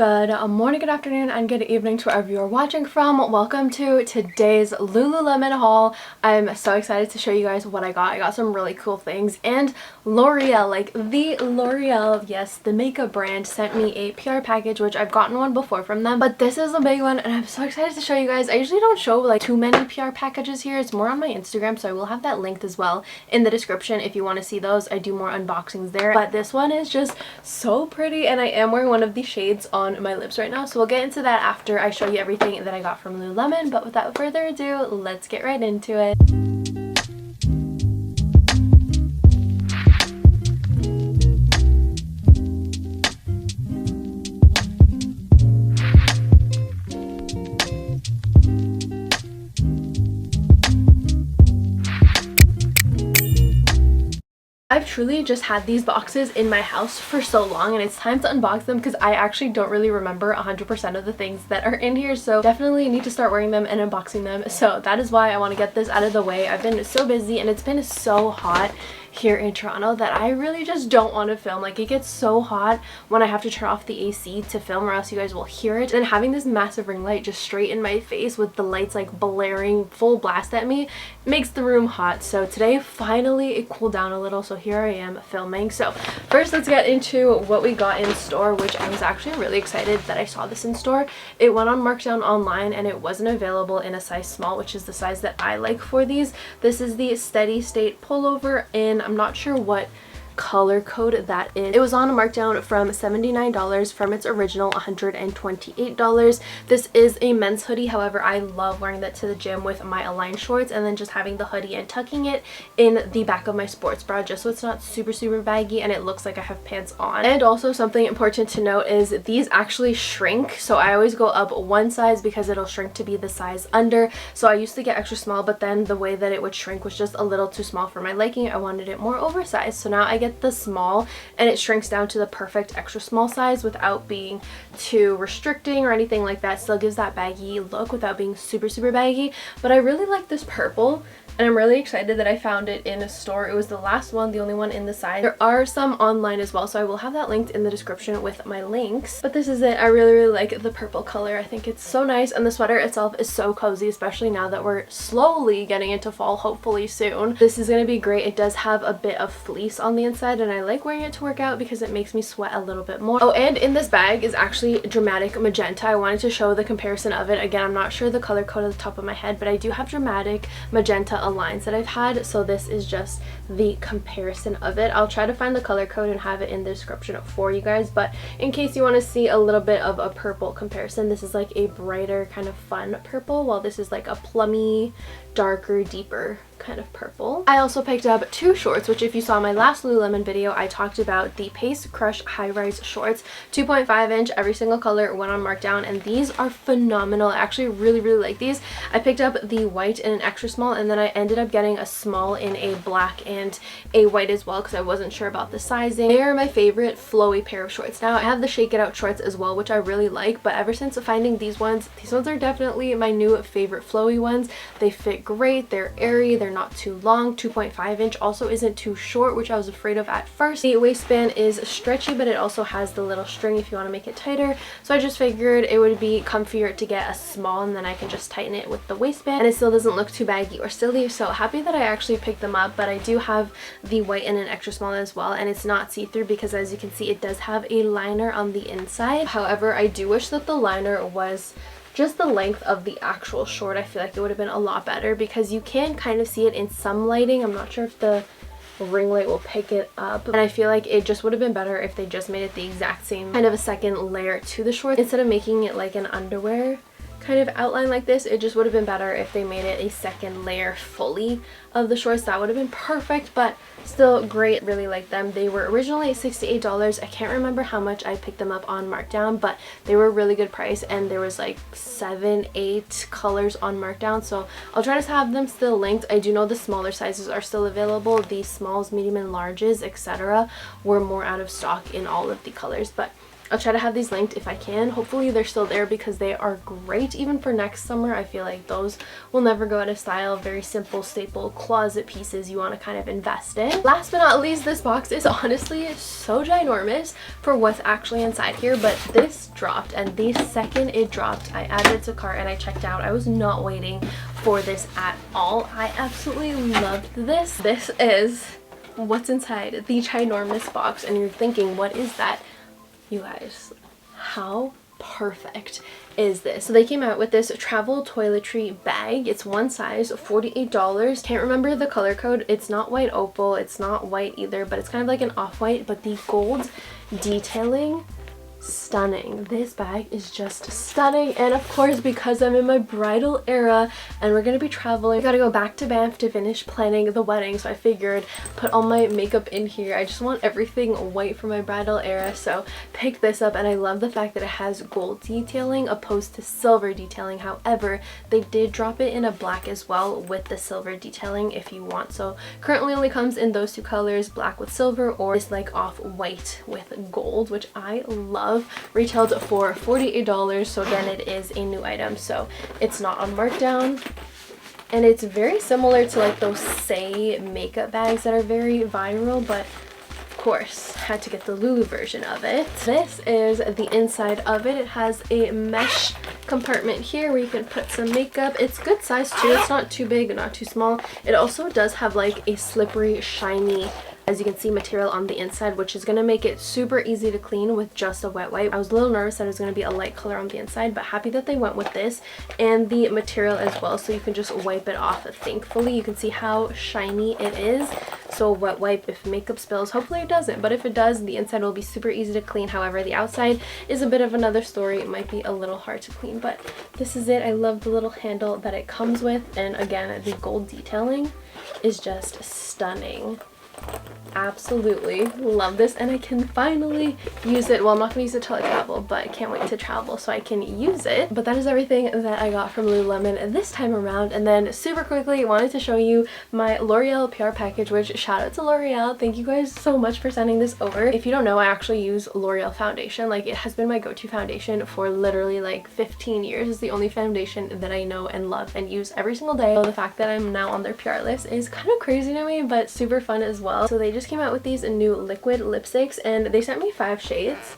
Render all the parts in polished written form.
Good morning, good afternoon, and good evening to wherever you're watching from. Welcome to today's Lululemon haul. I'm so excited to show you guys what I got. I got some really cool things, and L'Oreal, like the L'Oreal, yes, the makeup brand, sent me a PR package, which I've gotten one before from them, but this is a big one, and I'm so excited to show you guys. I usually don't show like too many PR packages here. It's more on my Instagram, so I will have that linked as well in the description if you want to see those. I do more unboxings there, but this one is just so pretty, and I am wearing one of the shades on my lips right now, so we'll get into that after I show you everything that I got from Lululemon. But without further ado, let's get right into it. I've truly just had these boxes in my house for so long, and it's time to unbox them because I actually don't really remember 100% of the things that are in here, so definitely need to start wearing them and unboxing them. So that is why I want to get this out of the way. I've been so busy and it's been so hot here in Toronto that I really just don't want to film. Like, it gets so hot when I have to turn off the AC to film, or else you guys will hear it. And having this massive ring light just straight in my face with the lights like blaring full blast at me makes the room hot. So today finally it cooled down a little, so here I am filming. So first, let's get into what we got in store, which I was actually really excited that I saw this in store. It went on markdown online and it wasn't available in a size small, which is the size that I like for these. This is the Steady State pullover, and I'm not sure what color code that is. It was on a markdown from $79 from its original $128. This is a men's hoodie. However, I love wearing that to the gym with my Align shorts, and then just having the hoodie and tucking it in the back of my sports bra just so it's not super baggy and it looks like I have pants on. And also, something important to note is these actually shrink, so I always go up one size because it'll shrink to be the size under. So I used to get extra small, but then the way that it would shrink was just a little too small for my liking. I wanted it more oversized, so now I get the small and it shrinks down to the perfect extra small size without being too restricting or anything like that. Still gives that baggy look without being super baggy. But I really like this purple, and I'm really excited that I found it in a store. It was the last one, the only one in the size. There are some online as well, so I will have that linked in the description with my links. But this is it. I really like the purple color. I think it's so nice, and the sweater itself is so cozy, especially now that we're slowly getting into fall, hopefully soon. This is going to be great. It does have a bit of fleece on the inside, and I like wearing it to work out because it makes me sweat a little bit more. Oh, and in this bag is actually Dramatic Magenta. I wanted to show the comparison of it. Again, I'm not sure the color code at the top of my head, but I do have Dramatic Magenta lines that I've had, so this is just the comparison of it. I'll try to find the color code and have it in the description for you guys, but in case you want to see a little bit of a purple comparison, this is like a brighter kind of fun purple, while this is like a plummy, darker, deeper kind of purple. I also picked up two shorts, which if you saw my last Lululemon video, I talked about the Pace Crush high rise shorts. 2.5 inch, every single color went on markdown, and these are phenomenal. I actually really like these. I picked up the white in an extra small, and then I ended up getting a small in a black and a white as well because I wasn't sure about the sizing. They are my favorite flowy pair of shorts. Now I have the Shake It Out shorts as well, which I really like, but ever since finding these ones are definitely my new favorite flowy ones. They fit great, they're airy, they're not too long. 2.5 inch also isn't too short, which I was afraid of at first. The waistband is stretchy, but it also has the little string if you want to make it tighter, so I just figured it would be comfier to get a small, and then I can just tighten it with the waistband and it still doesn't look too baggy or silly. So happy that I actually picked them up. But I do have the white in an extra small as well, and it's not see-through because, as you can see, it does have a liner on the inside. However, I do wish that the liner was just the length of the actual short. I feel like it would have been a lot better because you can kind of see it in some lighting. I'm not sure if the ring light will pick it up, and I feel like it just would have been better if they just made it the exact same kind of a second layer to the shorts instead of making it like an underwear kind of outline like this. It just would have been better if they made it a second layer fully of the shorts. That would have been perfect, but still great. Really like them. They were originally $68. I can't remember how much I picked them up on markdown, but they were a really good price, and there was like 7-8 colors on markdown, so I'll try to have them still linked. I do know the smaller sizes are still available. The smalls, medium, and larges, etc. were more out of stock in all of the colors, but I'll try to have these linked if I can. Hopefully they're still there because they are great even for next summer. I feel like those will never go out of style. Very simple staple closet pieces you want to kind of invest in. Last but not least, this box is honestly so ginormous for what's actually inside here, but this dropped, and the second it dropped I added it to cart and I checked out. I was not waiting for this at all. I absolutely loved this. This is what's inside the ginormous box, and you're thinking, what is that? You guys, how perfect is this? So they came out with this travel toiletry bag. It's one size, $48. Can't remember the color code. It's not white opal, it's not white either, but it's kind of like an off-white, but the gold detailing, stunning. This bag is just stunning. And of course, because I'm in my bridal era and we're gonna be traveling, I gotta go back to Banff to finish planning the wedding, so I figured put all my makeup in here. I just want everything white for my bridal era, so pick this up. And I love the fact that it has gold detailing opposed to silver detailing. However, they did drop it in a black as well with the silver detailing if you want. So currently only comes in those two colors, black with silver or this like off-white with gold, which I love. Retailed for $48, so again it is a new item, so it's not on markdown. And it's very similar to like those Say makeup bags that are very viral, but of course had to get the Lulu version of it. This is the inside of it. It has a mesh compartment here where you can put some makeup. It's good size too. It's not too big, not too small. It also does have like a slippery, shiny, as you can see, material on the inside, which is going to make it super easy to clean with just a wet wipe. I was a little nervous that it was going to be a light color on the inside, but happy that they went with this and the material as well, so you can just wipe it off. Thankfully, you can see how shiny it is. So a wet wipe, if makeup spills, hopefully it doesn't, but if it does, the inside will be super easy to clean. However, the outside is a bit of another story. It might be a little hard to clean, but this is it. I love the little handle that it comes with, and again, the gold detailing is just stunning. Absolutely love this, and I can finally use it. Well, I'm not going to use it till I travel, but I can't wait to travel so I can use it. But that is everything that I got from Lululemon this time around. And then super quickly, I wanted to show you my L'Oreal PR package, which shout out to L'Oreal. Thank you guys so much for sending this over. If you don't know, I actually use L'Oreal foundation. Like, it has been my go-to foundation for literally like 15 years. It's the only foundation that I know and love and use every single day. So the fact that I'm now on their PR list is kind of crazy to me, but super fun as well. So they just came out with these new liquid lipsticks, and they sent me 5 shades,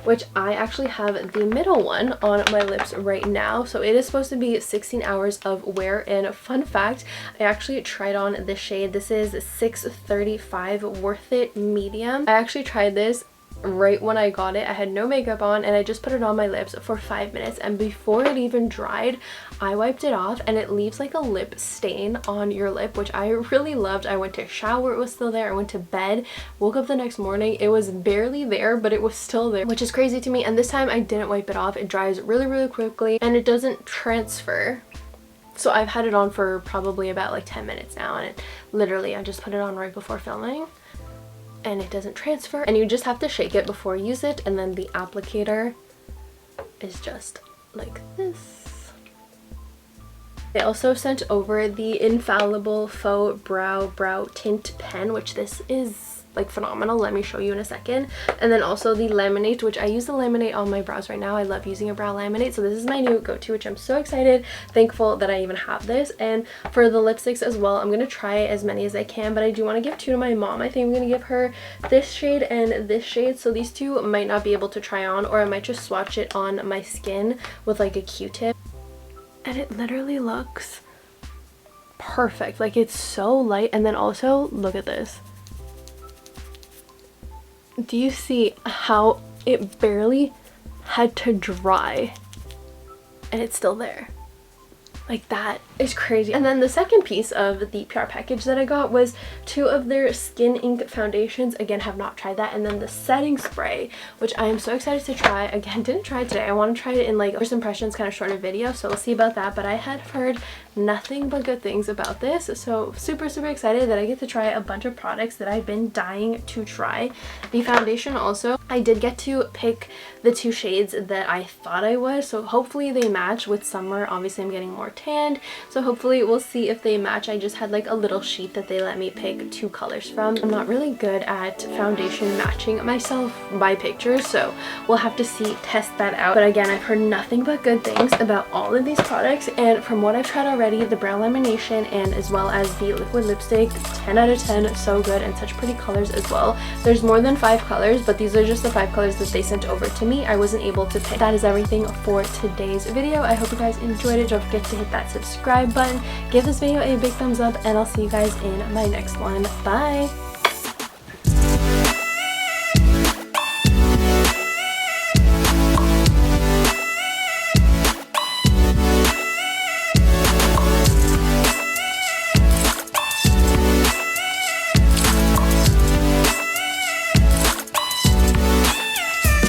which I actually have the middle one on my lips right now. So it is supposed to be 16 hours of wear. And fun fact, I actually tried on this shade. This is 635 Worth It Medium. I actually tried this right when I got it. I had no makeup on and I just put it on my lips for 5 minutes, and before it even dried, I wiped it off, and it leaves like a lip stain on your lip, which I really loved. I went to shower, it was still there. I went to bed, woke up the next morning, it was barely there, but it was still there, which is crazy to me. And this time I didn't wipe it off. It dries really quickly and it doesn't transfer. So I've had it on for probably about like 10 minutes now, and it literally, I just put it on right before filming and it doesn't transfer, and you just have to shake it before you use it. And then the applicator is just like this. They also sent over the Infallible Faux Brow Tint Pen, which this is like phenomenal. Let me show you in a second. And then also the laminate, which I use the laminate on my brows right now. I love using a brow laminate, so this is my new go-to, which I'm so excited, thankful that I even have this. And for the lipsticks as well, I'm gonna try as many as I can, but I do want to give 2 to my mom. I think I'm gonna give her this shade and this shade, so these 2 might not be able to try on, or I might just swatch it on my skin with like a Q-tip. And it literally looks perfect. Like, it's so light. And then also look at this. Do you see how it barely had to dry and it's still there? Like, that is crazy. And then the second piece of the PR package that I got was 2 of their Skin Ink foundations. Again, have not tried that. And then the setting spray, which I am so excited to try. Again, didn't try it today. I want to try it in like first impressions kind of shorter video, so we'll see about that. But I had heard nothing but good things about this, so super excited that I get to try a bunch of products that I've been dying to try. The foundation also, I did get to pick the 2 shades that I thought I was, so hopefully they match with summer. Obviously I'm getting more tanned, so hopefully we'll see if they match. I just had like a little sheet that they let me pick 2 colors from. I'm not really good at foundation matching myself by pictures, so we'll have to test that out. But again, I've heard nothing but good things about all of these products, and from what I've tried already, the brown lamination and as well as the liquid lipstick, 10 out of 10, so good, and such pretty colors as well. There's more than 5 colors, but these are just the 5 colors that they sent over to me. I wasn't able to pick. That is everything for today's video. I hope you guys enjoyed it. Don't forget to hit that subscribe button, give this video a big thumbs up, and I'll see you guys in my next one. Bye!